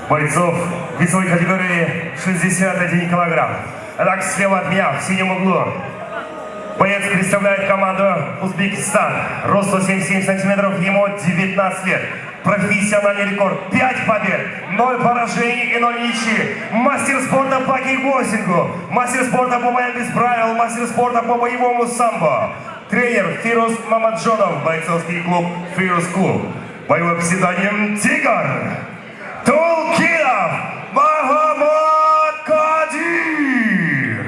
бойцов весовой категории 61 килограмм. Так, слева от меня, в синем углу, боец представляет команду Узбекистан. Рост 177 сантиметров, ему 19 лет. Профессиональный рекорд 5 побед, 0 поражений и 0 ничьи. Мастер спорта по кикбоксингу, мастер спорта по боям без правил, мастер спорта по боевому самбо. Тренер Фирус Мамаджонов, бойцовский клуб Фирус Клуб. Боевой псевдоним Тигр. Тулкинов Магомед Кадир.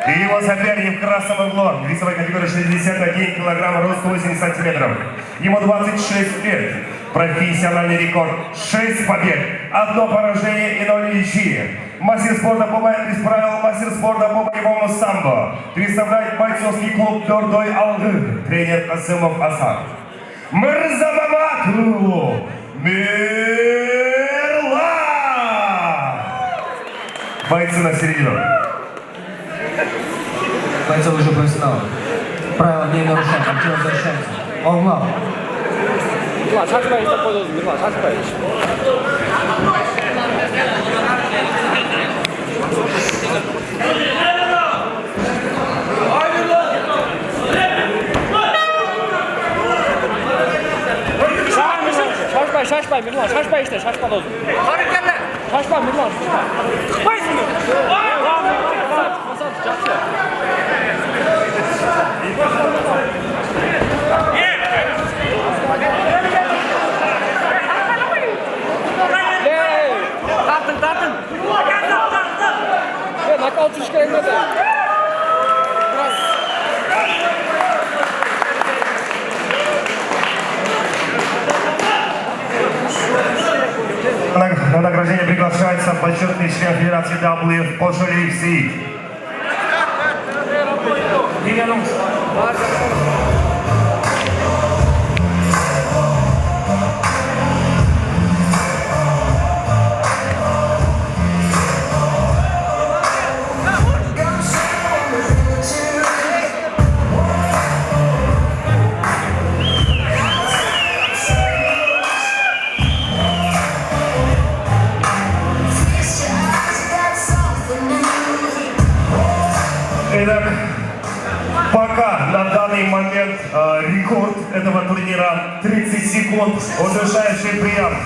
И его соперник в красном углу, весовой категории 61 килограмм, рост 80 сантиметров. Ему 26 лет. Профессиональный рекорд 6 побед, 1 поражение и 0 ничьи. Мастер спорта по боям без правил, мастер спорта по боевому самбо. Представляет бойцовский клуб Дордой Алгы, тренер Касымов Асан. Мирзамамату Мирла! Бойцы на середину. Бойцы уже профессионалы. Правила не нарушаем, активно защищаемся. Оглав. Шашпай, шашпай. Şaşpay, Mirlan, şaşpay işte, şaşpay olsun. Hareketler. Şaşpay, Mirlan, şaşpay. Şaşpay. Masal, çarşı. Tartın. Ya, nakavt çıkarın da. На награждение приглашается почетный член Федерации WF Пошелев Сиит. Итак, пока на данный момент рекорд этого турнира 30 секунд, удушающий прием.